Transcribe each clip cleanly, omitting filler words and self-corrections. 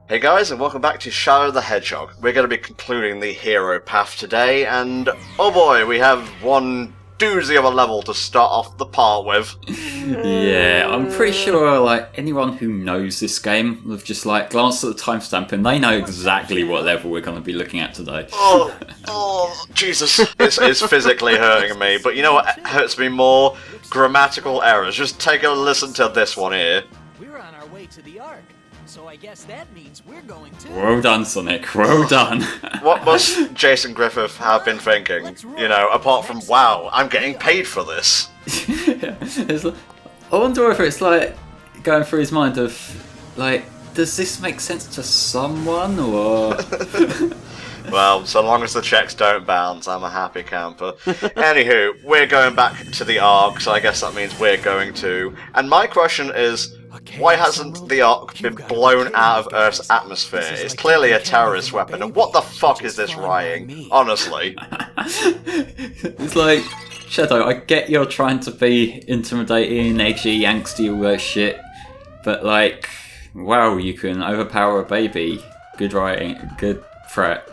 Hey guys, and welcome back to Shadow the Hedgehog. We're going to be concluding the hero path today, and oh boy, we have one doozy of a level to start off the part with. Yeah, I'm pretty sure anyone who knows this game will have just glanced at the timestamp and they know exactly what level we're going to be looking at today. Oh, Jesus. It's physically hurting me, but you know what hurts me more? Grammatical errors. Just take a listen to this one here. We're on our way to the Ark, so I guess that means we're going to... Well done, Sonic. Well done. What must Jason Griffith have been thinking? You know, apart from, wow, I'm getting paid for this. I wonder if it's going through his mind of, does this make sense to someone, or... Well, so long as the checks don't bounce, I'm a happy camper. Anywho, we're going back to the Ark, so I guess that means we're going to. And my question is, why hasn't the Ark been blown out of Earth's atmosphere? It's clearly a terrorist weapon, and what the fuck is this writing? Honestly. It's like, Shadow, I get you're trying to be intimidating, edgy, angsty, all that shit, but wow, you can overpower a baby. Good writing, good threat.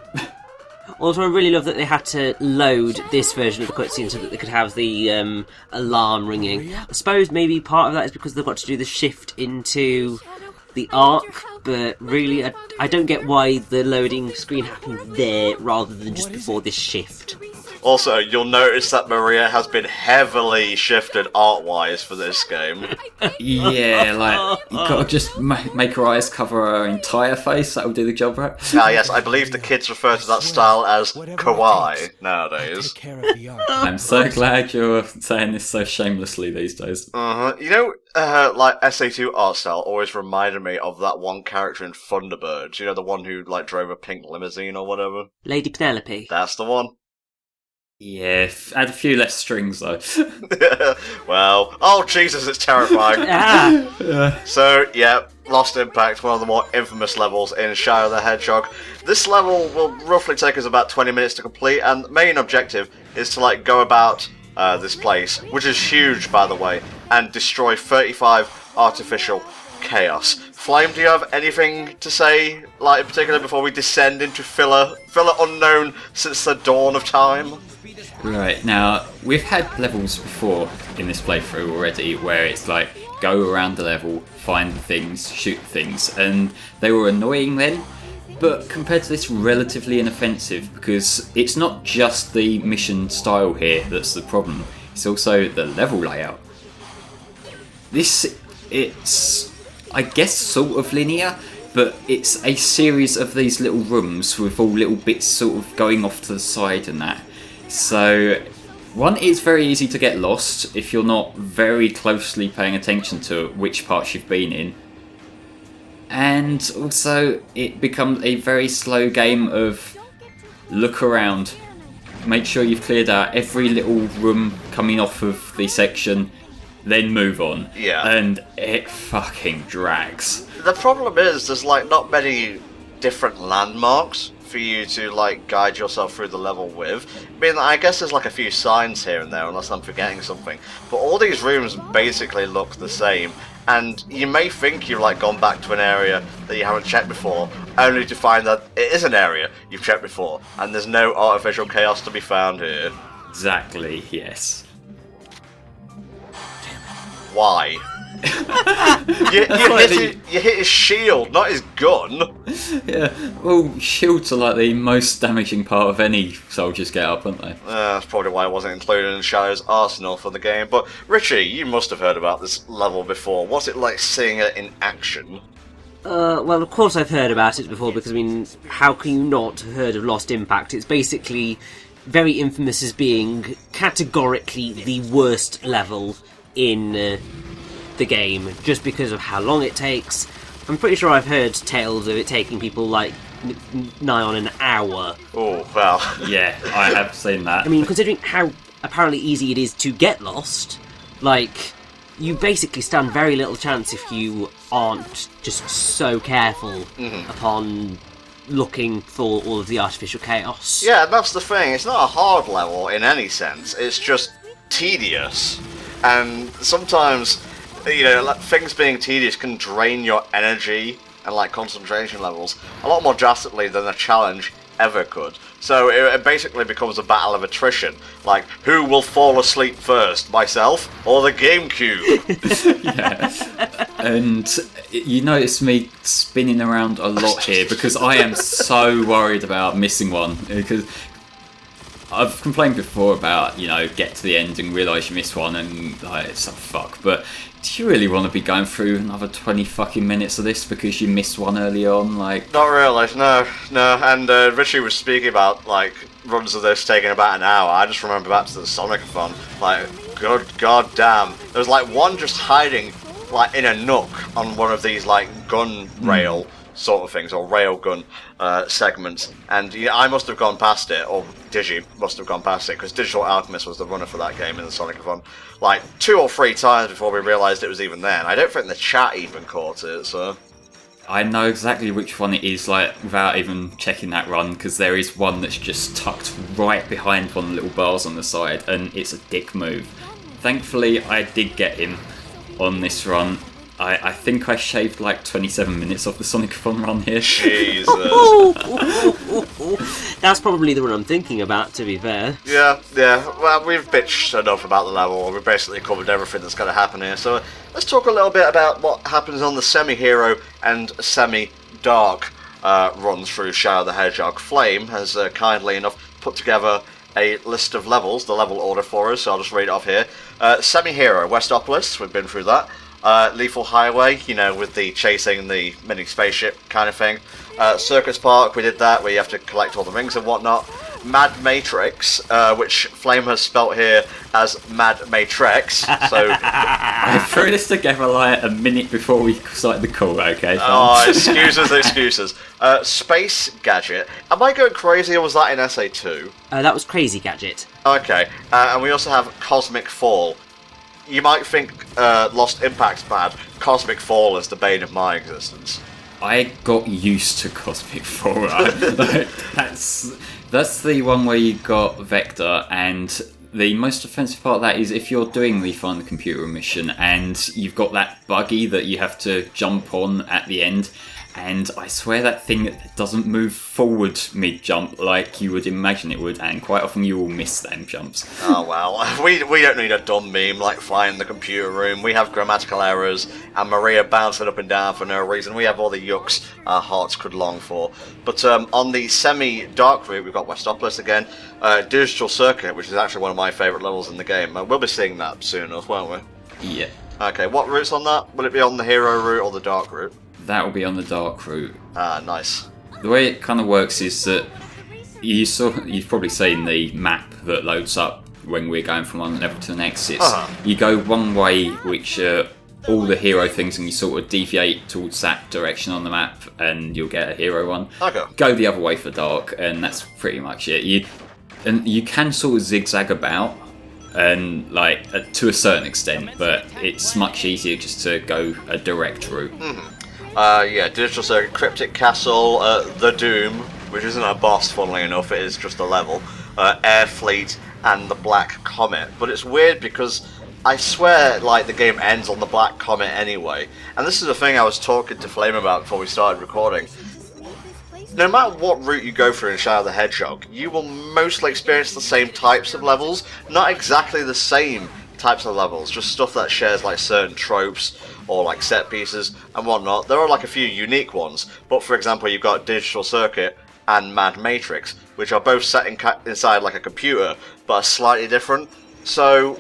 Also, I really love that they had to load this version of the cutscene so that they could have the alarm ringing. I suppose maybe part of that is because they've got to do the shift into the Ark, but really I don't get why the loading screen happened there rather than just before this shift. Also, you'll notice that Maria has been heavily shifted art-wise for this game. Yeah, you gotta just make her eyes cover her entire face, that'll do the job, right? Ah, yes, I believe the kids refer to that style as kawaii nowadays. I'm so glad you're saying this so shamelessly these days. You know, SA2 art style always reminded me of that one character in Thunderbirds. You know, the one who, drove a pink limousine or whatever? Lady Penelope. That's the one. Yeah, add a few less strings though. Well, oh Jesus, it's terrifying. So, yeah, Lost Impact, one of the more infamous levels in Shadow the Hedgehog. This level will roughly take us about 20 minutes to complete, and the main objective is to, go about this place, which is huge, by the way, and destroy 35 artificial chaos. Flame, do you have anything to say, in particular, before we descend into filler unknown since the dawn of time? Right, now, we've had levels before in this playthrough already where it's go around the level, find the things, shoot things, and they were annoying then, but compared to this, relatively inoffensive, because it's not just the mission style here that's the problem, it's also the level layout. It's, I guess, sort of linear, but it's a series of these little rooms with all little bits sort of going off to the side and that. So, one, it's very easy to get lost if you're not very closely paying attention to which parts you've been in. And also, it becomes a very slow game of look around, make sure you've cleared out every little room coming off of the section, then move on. Yeah. And it fucking drags. The problem is, there's not many different landmarks for you to guide yourself through the level with. I mean, I guess there's a few signs here and there, unless I'm forgetting something. But all these rooms basically look the same, and you may think you've gone back to an area that you haven't checked before, only to find that it is an area you've checked before, and there's no artificial chaos to be found here. Exactly, yes. Why? you hit his shield, not his gun. Yeah, well, shields are the most damaging part of any soldier's get-up, aren't they? That's probably why it wasn't included in Shadow's arsenal for the game. But Richie, you must have heard about this level before. What's it like seeing it in action? Well, of course I've heard about it before, because, how can you not have heard of Lost Impact? It's basically very infamous as being categorically the worst level in the game, just because of how long it takes. I'm pretty sure I've heard tales of it taking people nigh on an hour. Oh, well. Yeah, I have seen that. Considering how apparently easy it is to get lost, you basically stand very little chance if you aren't just so careful upon looking for all of the artificial chaos. Yeah, that's the thing. It's not a hard level in any sense. It's just tedious. And sometimes, things being tedious can drain your energy and like concentration levels a lot more drastically than a challenge ever could. So it basically becomes a battle of attrition. Like, who will fall asleep first, myself or the GameCube? Yeah. And you notice me spinning around a lot here because I am so worried about missing one. Because I've complained before about, get to the end and realise you miss one and it's like, fuck. But do you really want to be going through another 20 fucking minutes of this because you missed one early on? Not really, no. And Richie was speaking about, runs of this taking about an hour. I just remember back to the Sonic-a-thon. Good goddamn. There was, one just hiding, in a nook on one of these, gun rail sort of things, or railgun segments. And I must have gone past it, or Digi must have gone past it, because Digital Alchemist was the runner for that game in the Sonic-a-thon, 2 or 3 times before we realised it was even there. And I don't think the chat even caught it, so... I know exactly which one it is, without even checking that run, because there is one that's just tucked right behind one of the little bars on the side, and it's a dick move. Thankfully, I did get him on this run. I think I shaved 27 minutes off the Sonic-a-thon run here. Jesus. That's probably the one I'm thinking about, to be fair. Yeah. Well, we've bitched enough about the level. We've basically covered everything that's going to happen here. So let's talk a little bit about what happens on the semi-hero and semi-dark runs through Shadow the Hedgehog. Flame has kindly enough put together a list of levels, the level order for us, so I'll just read it off here. Semi-hero, Westopolis, we've been through that. Lethal Highway, with the chasing the mini spaceship kind of thing. Circus Park, we did that, where you have to collect all the rings and whatnot. Mad Matrix, which Flame has spelt here as Mad Matrix, so... I threw this together a minute before we started the call, okay? Oh, excuses. Space Gadget. Am I going crazy, or was that in SA2? That was Crazy Gadget. Okay, and we also have Cosmic Fall. You might think Lost Impact's bad. Cosmic Fall is the bane of my existence. I got used to Cosmic Fall. That's the one where you got Vector, and the most offensive part of that is if you're doing the Find the Computer mission and you've got that buggy that you have to jump on at the end, and I swear that thing doesn't move forward mid-jump like you would imagine it would, and quite often you will miss them jumps. Oh well, we don't need a dumb meme like Flying the Computer Room. We have grammatical errors and Maria bouncing up and down for no reason. We have all the yucks our hearts could long for. But on the semi-dark route, we've got Westopolis again. Digital Circuit, which is actually one of my favourite levels in the game. We'll be seeing that soon enough, won't we? Yeah. Okay, what route's on that? Will it be on the hero route or the dark route? That will be on the dark route. Ah, nice. The way it kind of works is that you've probably seen the map that loads up when we're going from one level to the next. You go one way, which all the hero things, and you sort of deviate towards that direction on the map, and you'll get a hero one. Okay. Go the other way for dark, and that's pretty much it. You can sort of zigzag about, and to a certain extent, but it's much easier just to go a direct route. Digital Circuit, Cryptic Castle, The Doom, which isn't a boss, funnily enough, it is just a level, Air Fleet, and the Black Comet. But it's weird because I swear, the game ends on the Black Comet anyway. And this is the thing I was talking to Flame about before we started recording. No matter what route you go through in Shadow the Hedgehog, you will mostly experience the same types of levels, not exactly the same types of levels, just stuff that shares certain tropes or set pieces and whatnot. There are a few unique ones, but for example you've got Digital Circuit and Mad Matrix, which are both set inside a computer but are slightly different. So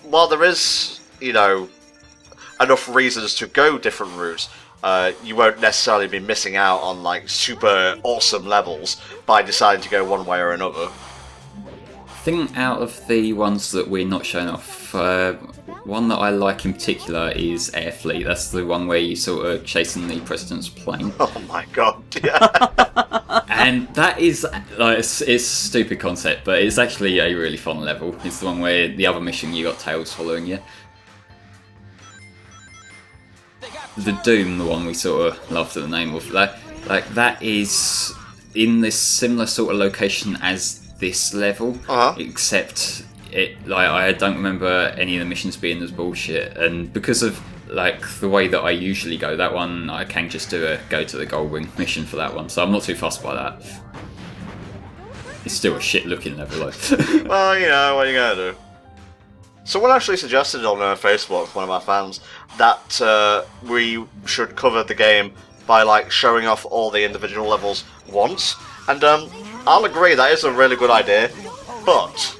while there is enough reasons to go different routes, you won't necessarily be missing out on super awesome levels by deciding to go one way or another. I think out of the ones that we're not showing off, one that I like in particular is Air Fleet. That's the one where you sort of chasing the president's plane. Oh my god, yeah. And that is, it's a stupid concept, but it's actually a really fun level. It's the one where the other mission you got Tails following you. The Doom, the one we sort of loved the name of, that is in this similar sort of location as this level, except I don't remember any of the missions being as bullshit, and because of like the way that I usually go, that one I can just go to the gold ring mission for that one, so I'm not too fussed by that. It's still a shit looking level though. Well, you know, what are you gonna do? Someone actually suggested on Facebook, one of our fans, that we should cover the game by like showing off all the individual levels once, and I'll agree that is a really good idea, but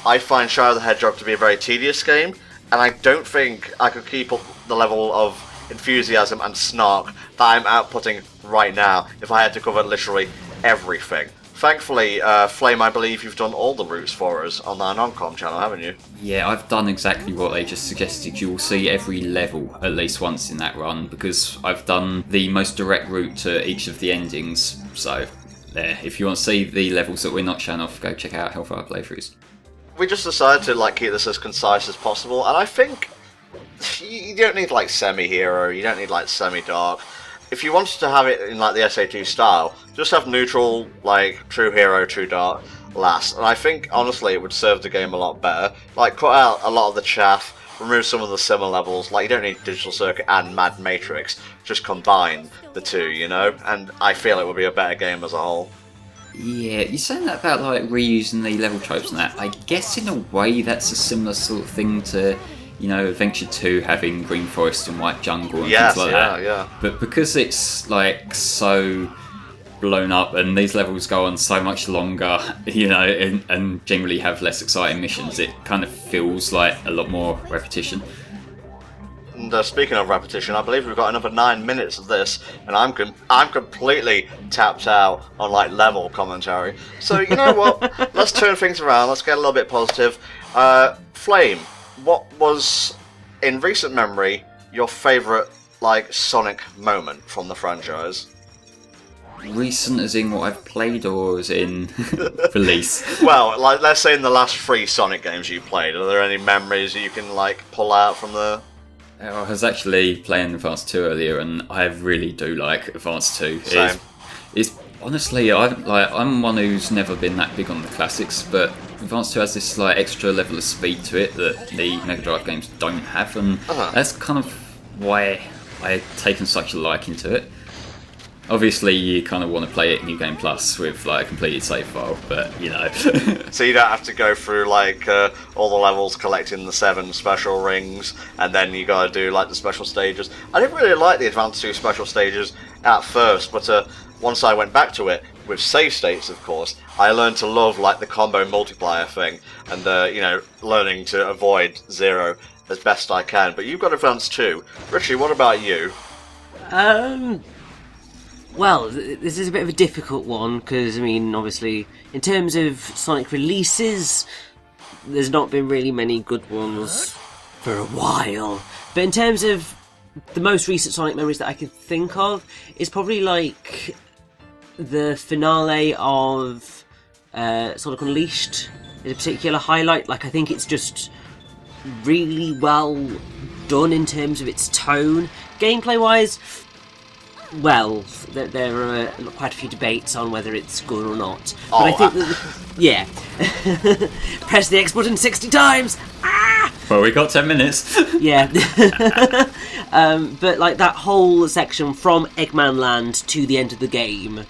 I find Shadow the Hedgehog to be a very tedious game, and I don't think I could keep up the level of enthusiasm and snark that I'm outputting right now if I had to cover literally everything. Thankfully, Flame, I believe you've done all the routes for us on our non-com channel, haven't you? Yeah, I've done exactly what they just suggested. You will see every level at least once in that run, because I've done the most direct route to each of the endings. So, there. If you want to see the levels that we're not showing off, go check out Hellfire playthroughs. We just decided to like keep this as concise as possible, and I think you don't need like semi-hero, you don't need like semi-dark. If you wanted to have it in like the SA2 style, just have neutral, like true hero, true dark last. And I think honestly it would serve the game a lot better. Like cut out a lot of the chaff, remove some of the similar levels. Like you don't need Digital Circuit and Mad Matrix. Just combine the two, you know. And I feel it would be a better game as a whole. Yeah, you're saying that about like reusing the level tropes and that. I guess in a way that's a similar sort of thing to, you know, Adventure 2 having Green Forest and White Jungle and things like that. Yeah. But because it's like so blown up and these levels go on so much longer, you know, and generally have less exciting missions, it kind of feels like a lot more repetition. And speaking of repetition, I believe we've got another 9 minutes of this, and I'm completely tapped out on like level commentary. So you know what? Let's turn things around. Let's get a little bit positive. Flame, what was in recent memory your favourite like Sonic moment from the franchise? Recent as in what I've played, or as in release? Well, like let's say in the last 3 Sonic games you played, are there any memories you can like pull out from the? I was actually playing Advance 2 earlier, and I really do like Advance 2. Same. It's honestly, I'm one who's never been that big on the classics, but Advance 2 has this like extra level of speed to it that the Mega Drive games don't have, and that's kind of why I've taken such a liking to it. Obviously, you kind of want to play it New Game Plus with like a completed save file, but you know. So you don't have to go through like all the levels collecting the 7 special rings, and then you gotta do like the special stages. I didn't really like the Advance 2 special stages at first, but once I went back to it, with save states of course, I learned to love like the combo multiplier thing, and you know, learning to avoid Zero as best I can. But you've got Advance 2. Richie, what about you? Well, this is a bit of a difficult one, because, I mean, obviously, in terms of Sonic releases, there's not been really many good ones for a while. But in terms of the most recent Sonic memories that I can think of, is probably, like, the finale of Sonic Unleashed is a particular highlight. Like, I think it's just really well done in terms of its tone. Gameplay-wise, well, there are quite a few debates on whether it's good or not. But I think that, yeah. Press the X button 60 times! Ah! Well, we got 10 minutes. Yeah. But like that whole section from Eggman Land to the end of the game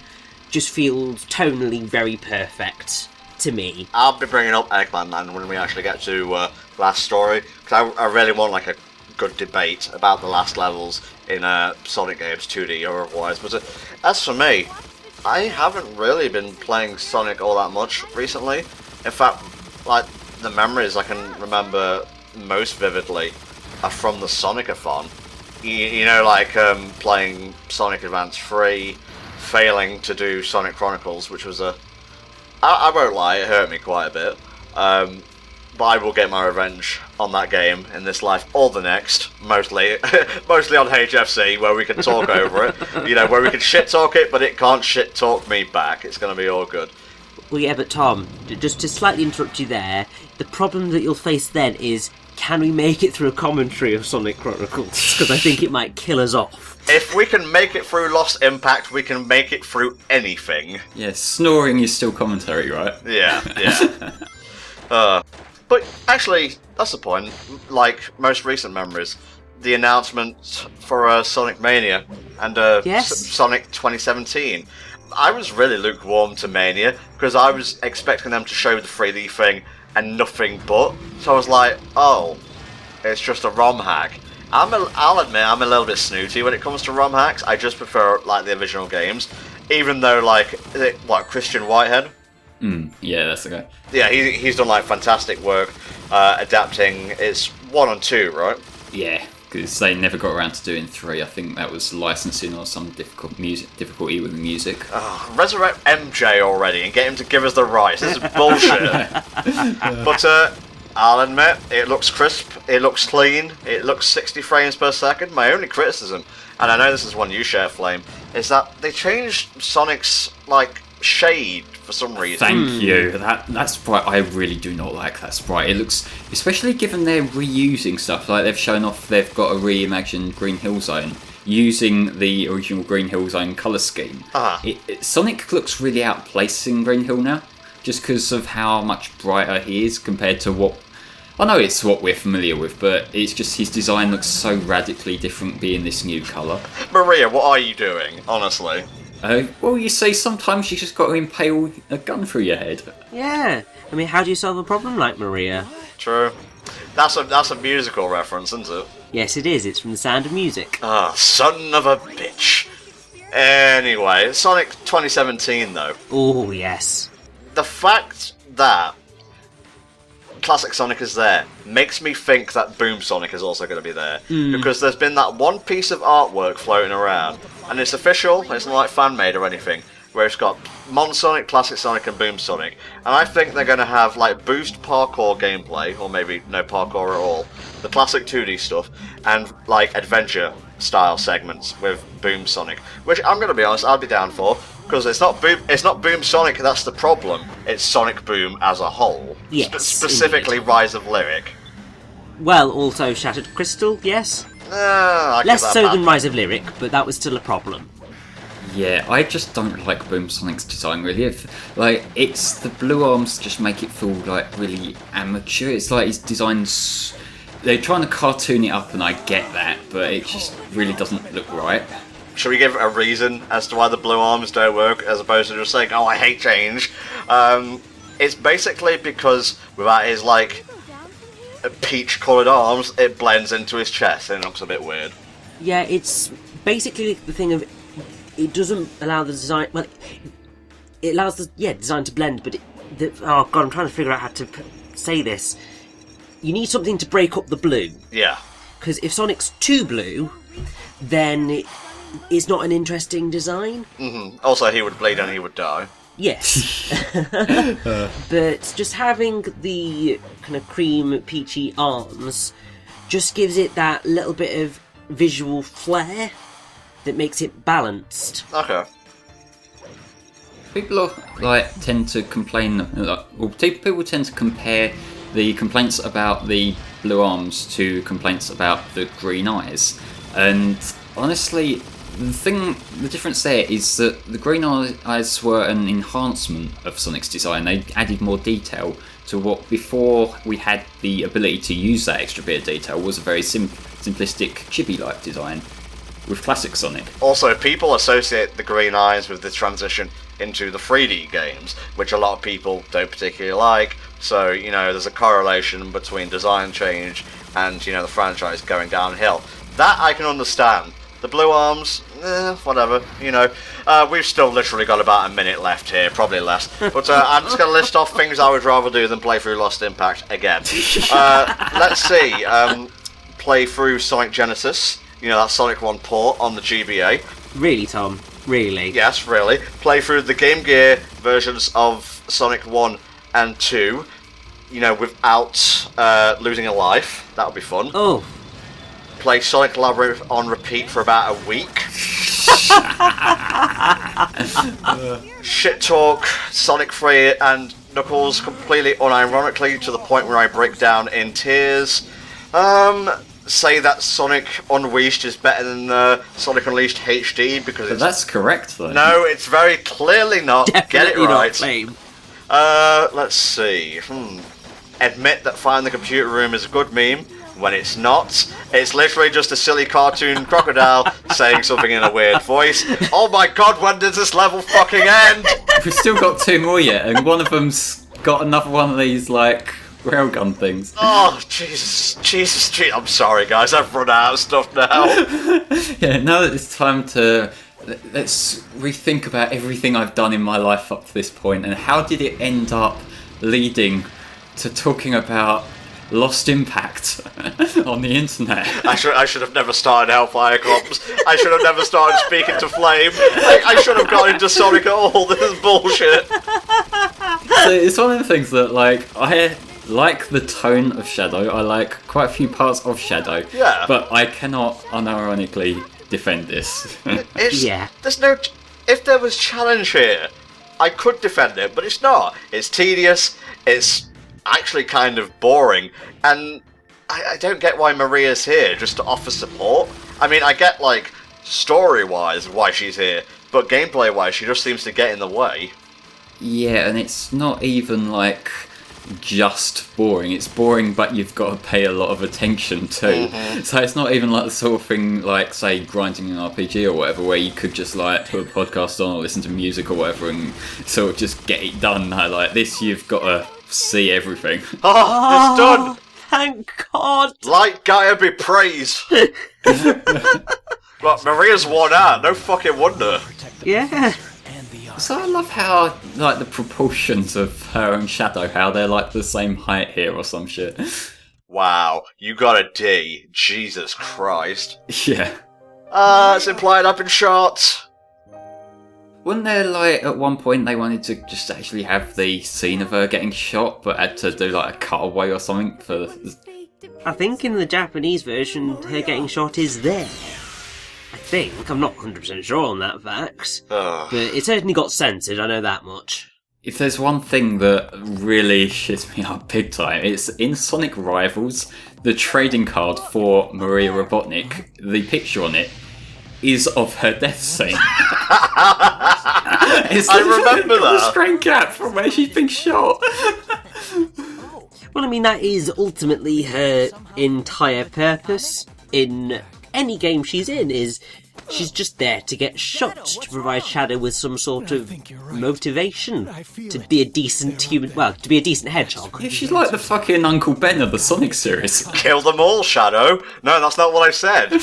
just feels tonally very perfect to me. I'll be bringing up Eggman Land when we actually get to last story, because I really want like a good debate about the last levels in Sonic games, 2D or otherwise. But as for me, I haven't really been playing Sonic all that much recently. In fact, like the memories I can remember most vividly are from the Sonic-a-thon. You know, like playing Sonic Advance 3, failing to do Sonic Chronicles, which was I won't lie, it hurt me quite a bit. But I will get my revenge on that game in this life or the next, mostly on HFC, where we can talk over it. You know, where we can shit talk it, but it can't shit talk me back. It's going to be all good. Well, yeah, but Tom, just to slightly interrupt you there, the problem that you'll face then is, can we make it through a commentary of Sonic Chronicles? Because I think it might kill us off. If we can make it through Lost Impact, we can make it through anything. Yeah, snoring is still commentary, right? Yeah. But actually, that's the point. Like, most recent memories. the announcement for Sonic Mania and Yes. Sonic 2017. I was really lukewarm to Mania because I was expecting them to show the 3D thing and nothing but. So I was like, oh, it's just a ROM hack. I'll admit I'm a little bit snooty when it comes to ROM hacks. I just prefer like the original games, even though like Christian Whitehead. Yeah, that's the guy. Yeah, he's done like fantastic work adapting. It's 1 and 2, right? Yeah, because they never got around to doing 3. I think that was licensing or some difficulty with the music. Oh, resurrect MJ already and get him to give us the rights. This is bullshit. But I'll admit, it looks crisp, it looks clean, it looks 60 frames per second. My only criticism, and I know this is one you share, Flame, is that they changed Sonic's like shade for some reason. Thank you. That sprite, I really do not like that sprite. It looks, especially given they're reusing stuff, like they've shown off they've got a reimagined Green Hill Zone using the original Green Hill Zone colour scheme. Sonic looks really out of place in Green Hill now, just because of how much brighter he is compared to what... I know it's what we're familiar with, but it's just his design looks so radically different being this new colour. Maria, what are you doing, honestly? Well, you see, sometimes you just got to impale a gun through your head. Yeah. I mean, how do you solve a problem like Maria? True. That's a musical reference, isn't it? Yes, it is. It's from The Sound of Music. Ah, son of a bitch. Anyway, Sonic 2017 though. Oh, yes. The fact that Classic Sonic is there makes me think that Boom Sonic is also going to be there. Because there's been that one piece of artwork floating around, and it's official, it's not like fan-made or anything, where it's got Mon Sonic, Classic Sonic, and Boom Sonic. And I think they're going to have like boost parkour gameplay, or maybe no parkour at all, the classic 2D stuff, and like adventure style segments with Boom Sonic, which I'm going to be honest, I'd be down for. Because it's not Boom Sonic that's the problem. It's Sonic Boom as a whole. Yes, Specifically, indeed. Rise of Lyric. Well, also Shattered Crystal, yes. I Less give that so back. than Rise of Lyric, but that was still a problem. Yeah, I just don't like Boom Sonic's design really. It's the blue arms just make it feel like really amateur. It's like his designs. They're trying to cartoon it up, and I get that, but it just really doesn't look right. Should we give a reason as to why the blue arms don't work, as opposed to just saying, "Oh, I hate change"? It's basically because without his like peach-coloured arms, it blends into his chest and it looks a bit weird. Yeah, it's basically the thing of it doesn't allow the design. Well, it allows the design to blend, but oh god, I'm trying to figure out how to say this. You need something to break up the blue. Yeah. Because if Sonic's too blue, then it's not an interesting design. Also, he would bleed and he would die. Yes. But just having the kind of cream peachy arms just gives it that little bit of visual flair that makes it balanced. Okay. People tend to complain. People tend to compare the complaints about the blue arms to complaints about the green eyes, and honestly, the difference there is that the green eyes were an enhancement of Sonic's design. They added more detail to what before we had the ability to use that extra bit of detail was a very simplistic chibi-like design with classic Sonic. Also, people associate the green eyes with the transition into the 3D games, which a lot of people don't particularly like. So, there's a correlation between design change and, the franchise going downhill. That I can understand. The blue arms, whatever, we've still literally got about a minute left here, probably less. But I'm just going to list off things I would rather do than play through Lost Impact again. Let's see, play through Sonic Genesis, that Sonic 1 port on the GBA. Really, Tom? Really? Yes, really. Play through the Game Gear versions of Sonic 1 and 2, without losing a life. That would be fun. Oh. Play Sonic Labyrinth on repeat for about a week. Shit talk Sonic 3 and Knuckles completely unironically to the point where I break down in tears. Say that Sonic Unleashed is better than Sonic Unleashed HD because it's... That's correct, though. No, it's very clearly not. Definitely Get it right. not Flame. Let's see. Admit that Find the Computer Room is a good meme when it's not. It's literally just a silly cartoon crocodile saying something in a weird voice. Oh my god, when does this level fucking end? We've still got 2 more yet, and one of them's got another one of these, like, railgun things. Oh, Jesus. I'm sorry, guys. I've run out of stuff now. Yeah, now that it's time to... Let's rethink about everything I've done in my life up to this point, and how did it end up leading to talking about Lost Impact on the internet? I should have never started HellfireComms. I should have never started speaking to Flame. I should have gone into Sonic at all. This is bullshit. So it's one of the things that, like, I like the tone of Shadow. I like quite a few parts of Shadow. Yeah. But I cannot unironically defend this. There's no... If there was challenge here, I could defend it, but it's not. It's tedious. It's actually kind of boring, and I don't get why Maria's here, just to offer support. I mean, I get, like, story-wise why she's here, but gameplay-wise she just seems to get in the way. Yeah, and it's not even, like, just boring. It's boring, but you've got to pay a lot of attention too. Mm-hmm. So it's not even like the sort of thing, like, say, grinding an RPG or whatever, where you could just, like, put a podcast on or listen to music or whatever and sort of just get it done. Like this, you've got to see everything. Oh, it's done! Thank God! Light Gaia be praised! But Maria's worn out, no fucking wonder. Yeah. So I love how, like, the proportions of her and Shadow, how they're, like, the same height here or some shit. Wow, you got a D. Jesus Christ. Yeah. It's implied up in shots. Wasn't there, like, at one point they wanted to just actually have the scene of her getting shot, but had to do, like, a cutaway or something for... I think in the Japanese version, her getting shot is there. I think. I'm not 100% sure on that fact. But it certainly got censored, I know that much. If there's one thing that really shits me up big time, it's in Sonic Rivals, the trading card for Maria Robotnik, the picture on it is of her death scene. I remember that. The screen cap from where she's been shot. Well, I mean, that is ultimately her entire purpose in any game she's in, is she's just there to get shot, to provide Shadow with some sort of motivation to be a decent human, well, to be a decent hedgehog. Yeah, she's like the fucking Uncle Ben of the Sonic series. Kill them all, Shadow. No, that's not what I said.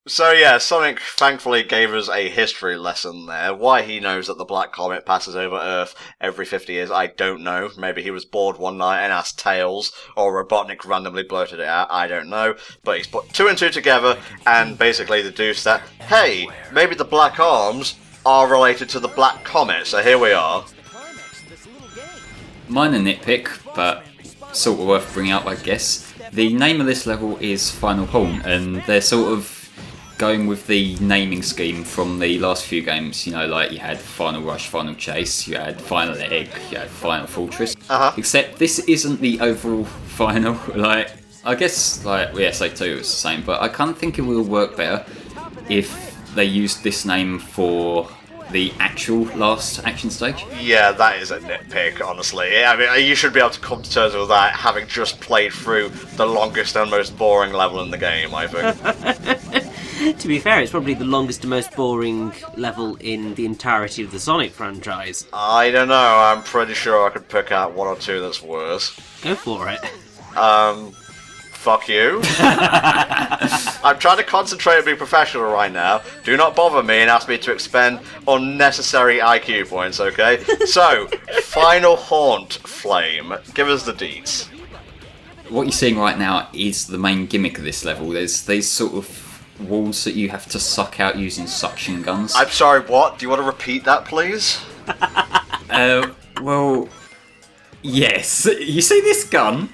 So yeah, Sonic thankfully gave us a history lesson there. Why he knows that the Black Comet passes over Earth every 50 years, I don't know. Maybe he was bored one night and asked Tails, or Robotnik randomly blurted it out, I don't know. But he's put 2 and 2 together and basically deduced that, hey, maybe the Black Arms are related to the Black Comet, so here we are. Minor nitpick, but sort of worth bringing up, I guess. The name of this level is Final Horn, and they're sort of going with the naming scheme from the last few games. You know, like you had Final Rush, Final Chase, you had Final Egg, you had Final Fortress. Except this isn't the overall final. Like, I guess, like, SA2 is the same, but I kind of think it will work better if they used this name for the actual last action stage. Yeah, that is a nitpick, honestly. I mean, you should be able to come to terms with that having just played through the longest and most boring level in the game, I think. To be fair, it's probably the longest and most boring level in the entirety of the Sonic franchise. I don't know, I'm pretty sure I could pick out 1 or 2 that's worse. Go for it. Fuck you. I'm trying to concentrate and be professional right now. Do not bother me and ask me to expend unnecessary IQ points, okay? So, Final Haunt Flame. Give us the deets. What you're seeing right now is the main gimmick of this level. There's these sort of walls that you have to suck out using suction guns. I'm sorry, what? Do you want to repeat that, please? Well, yes. You see this gun?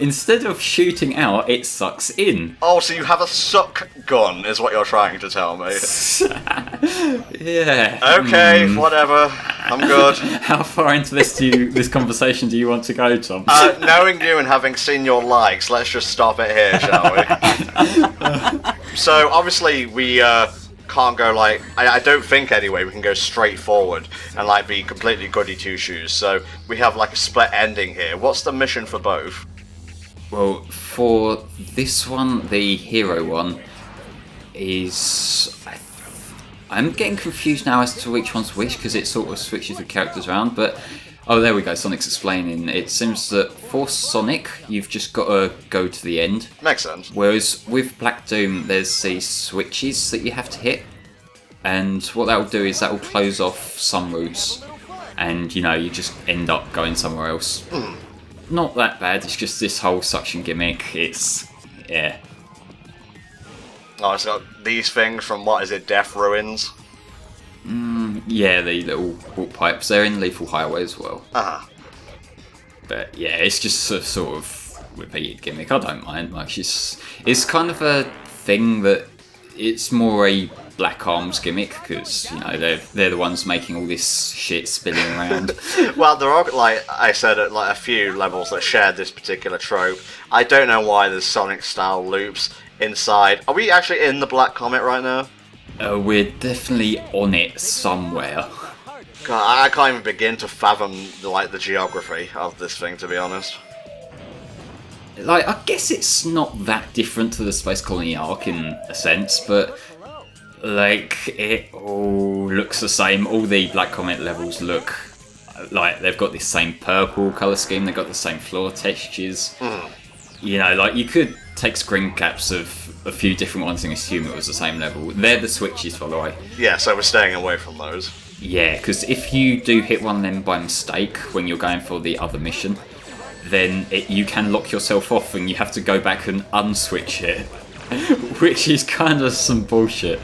Instead of shooting out, it sucks in. Oh, so you have a suck gun, is what you're trying to tell me. Yeah. Okay, whatever. I'm good. How far into this conversation do you want to go, Tom? Knowing you and having seen your likes, let's just stop it here, shall we? So, obviously, we can't go, like... I don't think, anyway, we can go straight forward and, like, be completely goody two-shoes. So, we have, like, a split ending here. What's the mission for both? Well, for this one, the hero one is... I'm getting confused now as to which one's which, because it sort of switches the characters around, but... Oh, there we go, Sonic's explaining. It seems that for Sonic, you've just got to go to the end. Makes sense. Whereas with Black Doom, there's these switches that you have to hit. And what that will do is that will close off some routes. And, you know, you just end up going somewhere else. Not that bad, it's just this whole suction gimmick. It's... yeah. Oh, it's got these things from, what is it, Death Ruins? Yeah, the little walk pipes. They're in Lethal Highway as well. Uh-huh. But yeah, it's just a sort of repeated gimmick. I don't mind much. It's kind of a thing that it's more a Black Arms gimmick because, you know, they're the ones making all this shit spinning around. Well, there are, like I said, like a few levels that share this particular trope. I don't know why there's Sonic-style loops inside. Are we actually in the Black Comet right now? We're definitely on it somewhere. God, I can't even begin to fathom the geography of this thing, to be honest. Like, I guess it's not that different to the Space Colony arc in a sense, but like it all looks the same. All the Black Comet levels look like they've got this same purple colour scheme. They've got the same floor textures. You know, like you could take screen caps of a few different ones and assume it was the same level. They're the switches, by the way. Yeah, so we're staying away from those. Yeah, because if you do hit one of them by mistake when you're going for the other mission, then you can lock yourself off and you have to go back and unswitch it. Which is kind of some bullshit.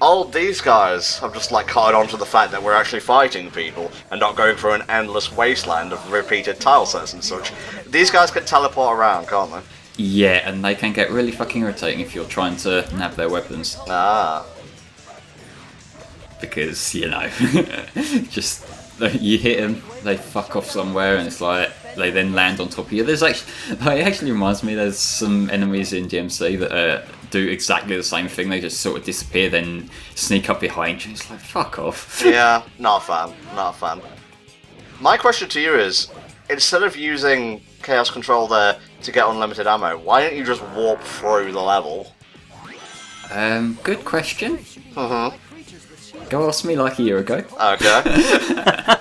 Oh, these guys have just like caught on to the fact that we're actually fighting people and not going through an endless wasteland of repeated tile sets and such. These guys can teleport around, can't they? Yeah, and they can get really fucking irritating if you're trying to nab their weapons. Ah. Because, you know, just you hit them, they fuck off somewhere, and it's like they then land on top of you. There's actually, it actually reminds me, there's some enemies in DMC that do exactly the same thing. They just sort of disappear, then sneak up behind you. It's like, fuck off. Yeah, not a fan. Not a fan. My question to you is, instead of using Chaos Control there to get unlimited ammo, why don't you just warp through the level? Good question. Mm-hmm. Go ask me like a year ago. Okay.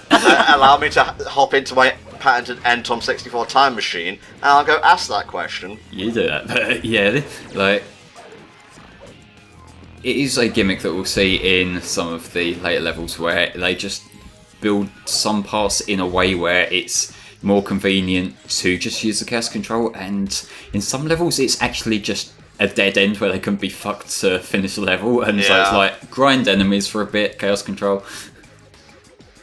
Allow me to hop into my patented Entom 64 time machine, and I'll go ask that question. You do that, but yeah, like it is a gimmick that we'll see in some of the later levels where they just build some parts in a way where it's more convenient to just use the Chaos Control, and in some levels it's actually just a dead end where they couldn't be fucked to finish the level, and so it's like grind enemies for a bit, Chaos Control.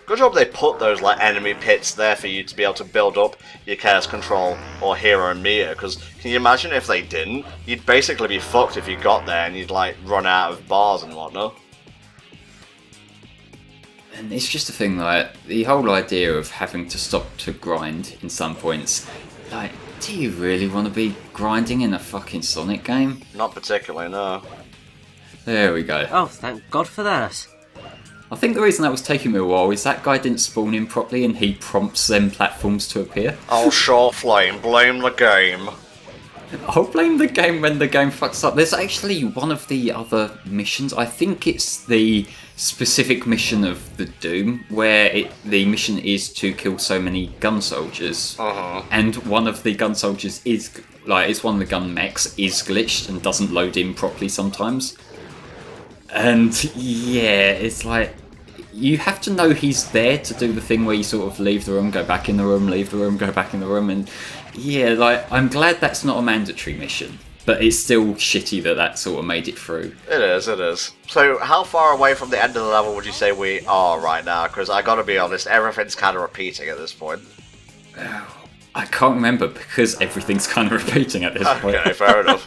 Good job they put those like enemy pits there for you to be able to build up your Chaos Control or Hero Meter, because can you imagine if they didn't? You'd basically be fucked if you got there and you'd like run out of bars and whatnot. And it's just a thing, like, the whole idea of having to stop to grind in some points, like, do you really want to be grinding in a fucking Sonic game? Not particularly, no. There we go. Oh, thank God for that. I think the reason that was taking me a while is that guy didn't spawn in properly and he prompts them platforms to appear. Oh, sure, Flame, blame the game. I'll blame the game when the game fucks up. There's actually one of the other missions, I think it's the specific mission of the Doom, where the mission is to kill so many gun soldiers. And one of the gun soldiers is, like, it's one of the gun mechs is glitched and doesn't load in properly sometimes. And yeah, it's like, you have to know he's there to do the thing where you sort of leave the room, go back in the room, leave the room, go back in the room, and yeah, like, I'm glad that's not a mandatory mission, but it's still shitty that sort of made it through. It is, it is. So, how far away from the end of the level would you say we are right now? Because I gotta be honest, everything's kind of repeating at this point. I can't remember, because everything's kind of repeating at this point. Okay, fair enough.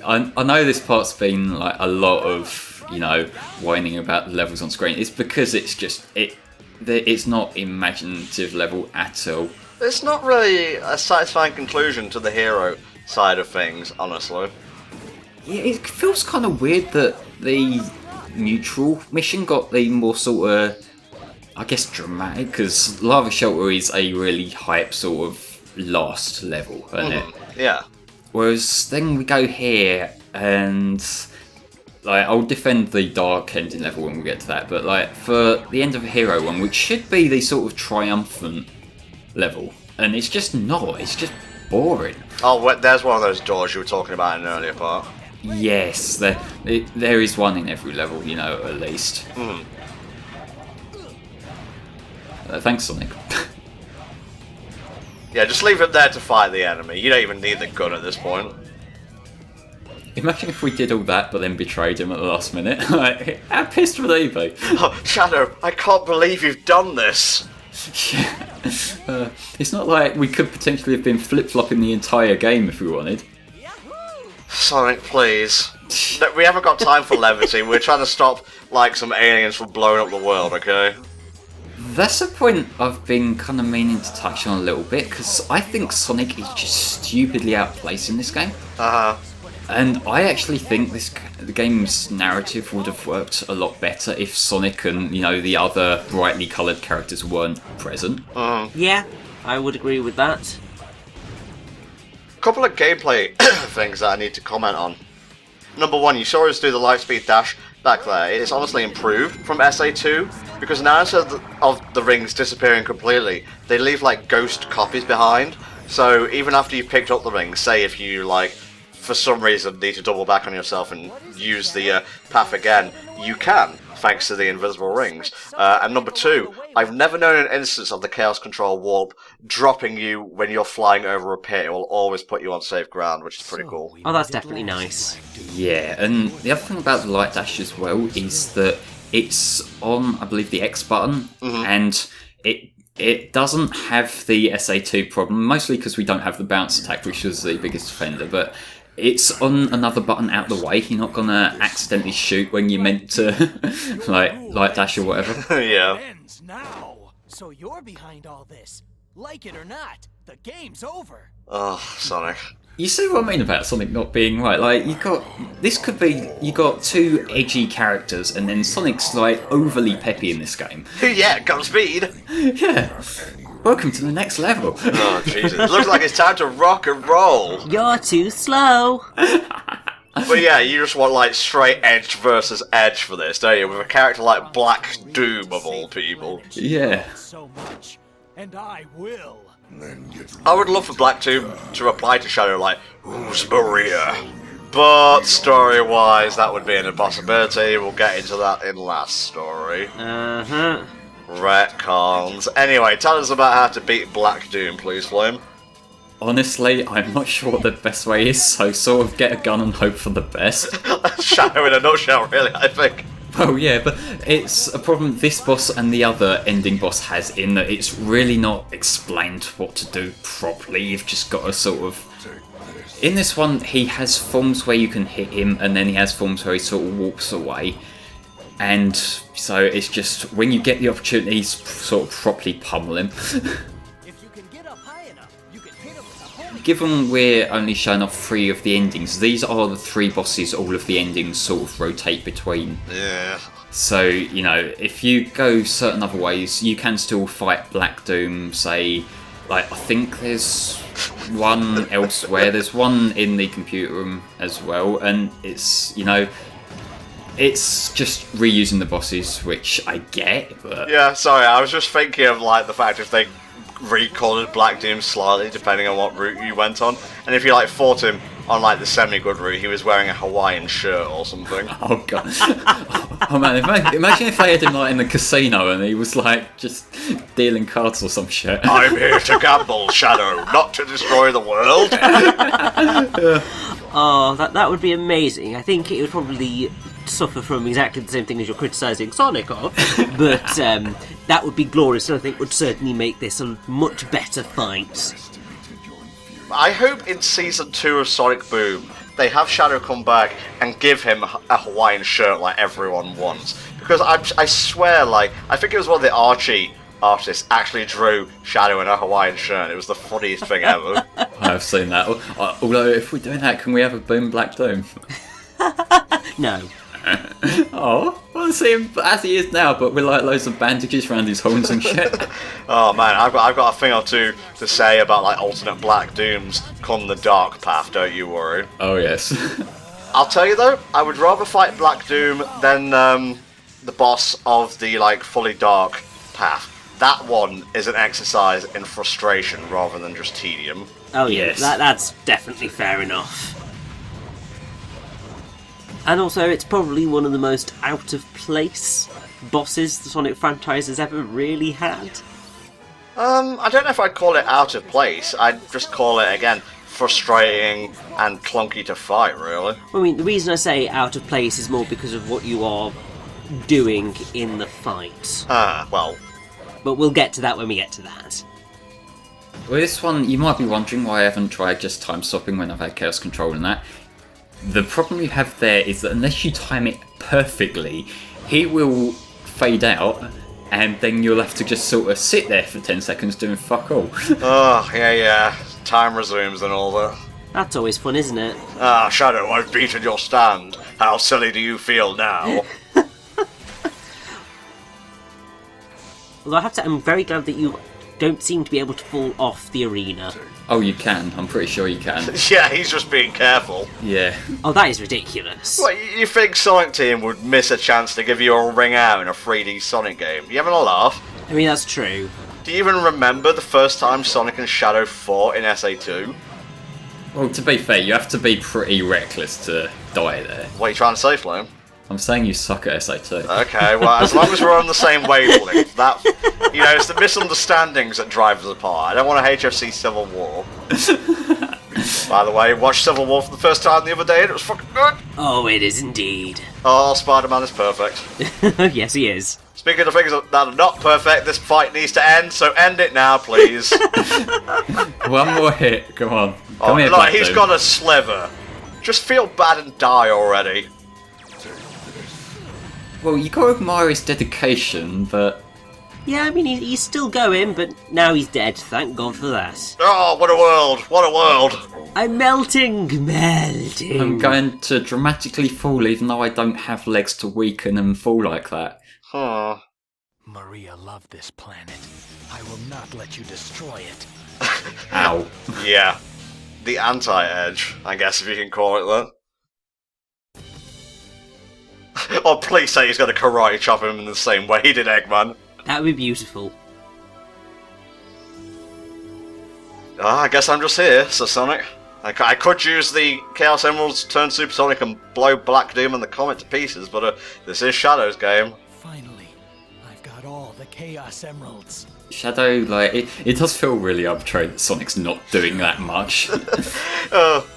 I know this part's been like a lot of, you know, whining about the levels on screen. It's because it's just, it's not imaginative level at all. It's not really a satisfying conclusion to the hero side of things, honestly. Yeah, it feels kind of weird that the neutral mission got the more sort of I guess, dramatic, because Lava Shelter is a really hype sort of last level, isn't it? Yeah. Whereas then we go here, and like I'll defend the dark ending level when we get to that, but like for the end of a hero one, which should be the sort of triumphant level, and it's just not. It's just boring. Oh, there's one of those doors you were talking about in an earlier part. Yes, there is one in every level, you know, at least. Thanks, Sonic. Yeah, just leave it there to fight the enemy. You don't even need the gun at this point. Imagine if we did all that, but then betrayed him at the last minute. Like, how pissed would he be? Oh, Shadow, I can't believe you've done this. Yeah. It's not like we could potentially have been flip-flopping the entire game if we wanted. Sonic, please. No, we haven't got time for levity. We're trying to stop, like, some aliens from blowing up the world, okay? That's a point I've been kind of meaning to touch on a little bit, because I think Sonic is just stupidly outplaced in this game. Uh-huh. And I actually think the game's narrative would have worked a lot better if Sonic and, you know, the other brightly coloured characters weren't present. Yeah, I would agree with that. Couple of gameplay things that I need to comment on. Number one, you saw us do the lightspeed dash back there. It's honestly improved from SA2, because now instead of the rings disappearing completely, they leave like ghost copies behind. So even after you picked up the rings, say if you like for some reason need to double back on yourself and use the path again, you can, thanks to the invisible rings. And number two, I've never known an instance of the Chaos Control Warp dropping you when you're flying over a pit. It will always put you on safe ground, which is pretty cool. Oh, that's definitely nice. Yeah, and the other thing about the light dash as well is that it's on, I believe, the X button, and it doesn't have the SA2 problem, mostly because we don't have the bounce attack, which was the biggest offender, but it's on another button out the way. You're not gonna accidentally shoot when you're meant to, like, light dash or whatever. Yeah. Ends now. So you're behind all this. Like it or not, the game's over. Oh, Sonic. You see what I mean about Sonic not being right? Like, you got two edgy characters, and then Sonic's like overly peppy in this game. Yeah, got speed. Yeah. Welcome to the next level. Oh, Jesus. It looks like it's time to rock and roll. You're too slow. But yeah, you just want like straight edge versus edge for this, don't you? With a character like Black Doom of all people. Yeah. So much, and I will. I would love for Black Doom to reply to Shadow like, "Who's Maria?" But story-wise, that would be an impossibility. We'll get into that in last story. Retcons. Anyway, tell us about how to beat Black Doom, please, Flame. Honestly, I'm not sure what the best way is, so sort of get a gun and hope for the best. Shadow in a nutshell, really, I think. Well, yeah, but it's a problem this boss and the other ending boss has in that it's really not explained what to do properly. You've just got to sort of... In this one, he has forms where you can hit him, and then he has forms where he sort of walks away. And so it's just, when you get the opportunity, sort of properly pummel him. If you can get up high enough, you can hit him with a homing. Given we're only showing off 3 of the endings, these are the 3 bosses all of the endings sort of rotate between. Yeah. So, you know, if you go certain other ways, you can still fight Black Doom, say, like, I think there's one elsewhere, there's one in the computer room as well, and it's, you know, it's just reusing the bosses, which I get, but... Yeah, sorry, I was just thinking of, like, the fact if they recolored Black Doom slightly, depending on what route you went on, and if you, like, fought him on, like, the semi-good route, he was wearing a Hawaiian shirt or something. Oh, God. Oh, man, imagine if they had him, like, in the casino and he was, like, just dealing cards or some shit. I'm here to gamble, Shadow, not to destroy the world. Oh, that would be amazing. I think it would probably suffer from exactly the same thing as you're criticising Sonic of, but that would be glorious, and I think would certainly make this a much better fight. I hope in Season 2 of Sonic Boom, they have Shadow come back and give him a Hawaiian shirt like everyone wants. Because I swear, like, I think it was one of the Archie artists actually drew Shadow in a Hawaiian shirt. It was the funniest thing ever. I've seen that. Although, if we're doing that, can we have a Boom Black Doom? No. Oh, I see him as he is now, but with like loads of bandages around his horns and shit. Oh man, I've got a thing or two to say about like alternate Black Dooms come the dark path, don't you worry. Oh yes. I'll tell you though, I would rather fight Black Doom than the boss of the like fully dark path. That one is an exercise in frustration rather than just tedium. Oh yeah, Yes. that's definitely fair enough. And also, it's probably one of the most out of place bosses the Sonic franchise has ever really had. I don't know if I'd call it out of place. I'd just call it again frustrating and clunky to fight, really. I mean, the reason I say out of place is more because of what you are doing in the fight. Well, But we'll get to that when we get to that. Well, this one, you might be wondering why I haven't tried just time stopping when I've had Chaos Control and that. The problem you have there is that unless you time it perfectly, he will fade out, and then you'll have to just sort of sit there for 10 seconds doing fuck all. oh, yeah, time resumes and all that. That's always fun, isn't it? Ah, Shadow, I've beaten your stand. How silly do you feel now? Although I have to, I'm very glad that you don't seem to be able to fall off the arena. Oh, you can. I'm pretty sure you can. Yeah, he's just being careful. Yeah. Oh, that is ridiculous. What, you think Sonic Team would miss a chance to give you a ring out in a 3D Sonic game? You having a laugh? I mean, that's true. Do you even remember the first time Sonic and Shadow fought in SA2? Well, to be fair, you have to be pretty reckless to die there. What are you trying to say, Flume? I'm saying you suck at SA2. Okay, well, as long as we're on the same wavelength, that, you know, it's the misunderstandings that drive us apart. I don't want a HFC Civil War. By the way, watched Civil War for the first time the other day and it was fucking good. Oh, it is indeed. Oh, Spider-Man is perfect. Yes, he is. Speaking of things that are not perfect, this fight needs to end, so end it now, please. One more hit, come on. Oh, Come here, look, Black he's Doom. got a sliver. Just feel bad and die already. Well, you got to admire his dedication, but... Yeah, I mean, he's still going, but now he's dead. Thank God for that. Oh, what a world! What a world! I'm melting. I'm going to dramatically fall even though I don't have legs to weaken and fall like that. Huh. Maria loved this planet. I will not let you destroy it. Ow. Yeah. The anti-edge, I guess if you can call it that. Oh, please say he's going to karate chop him in the same way he did Eggman. That would be beautiful. Ah, I guess I'm just here, Sir Sonic. I could use the Chaos Emeralds to turn Supersonic and blow Black Doom and the Comet to pieces, but this is Shadow's game. Finally, I've got all the Chaos Emeralds. Shadow, like, it does feel really arbitrary that Sonic's not doing that much.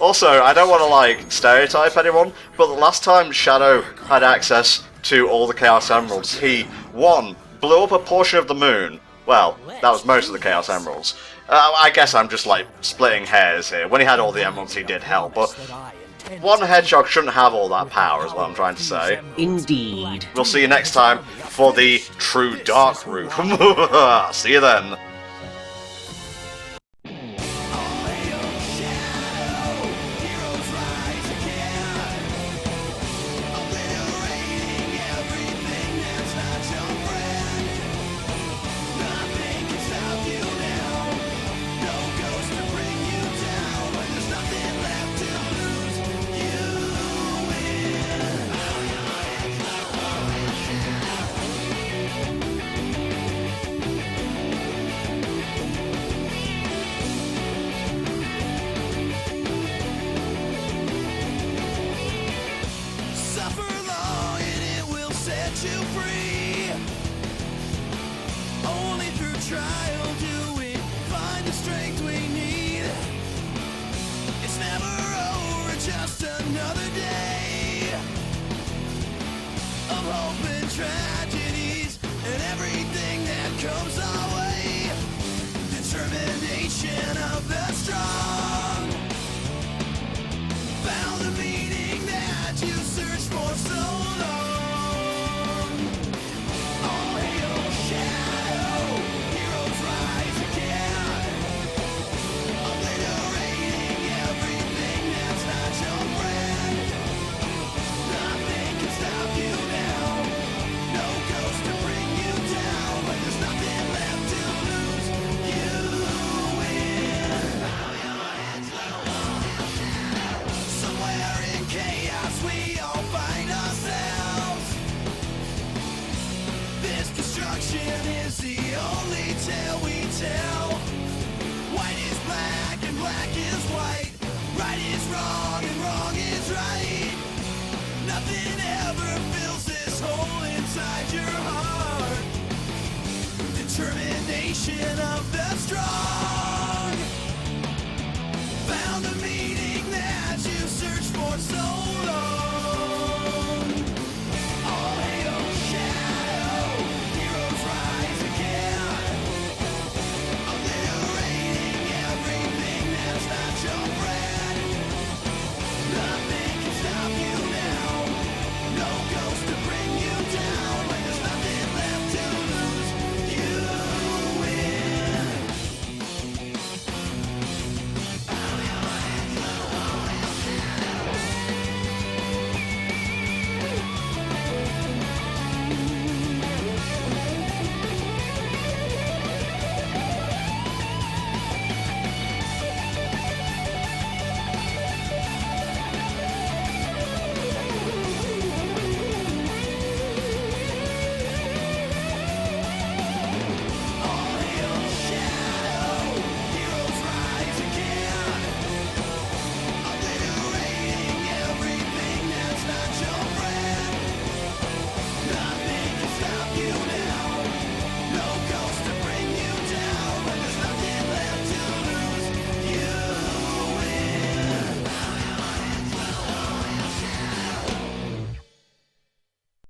Also, I don't want to, like, stereotype anyone, but the last time Shadow had access to all the Chaos Emeralds, he, 1, blew up a portion of the moon. Well, that was most of the Chaos Emeralds. I guess I'm just, like, splitting hairs here. When he had all the emeralds, he did help, but one Hedgehog shouldn't have all that power, is what I'm trying to say. Indeed. We'll see you next time for the true dark route. See you then. wrong and wrong is right. Nothing ever fills this hole inside your heart. Determination of the strong.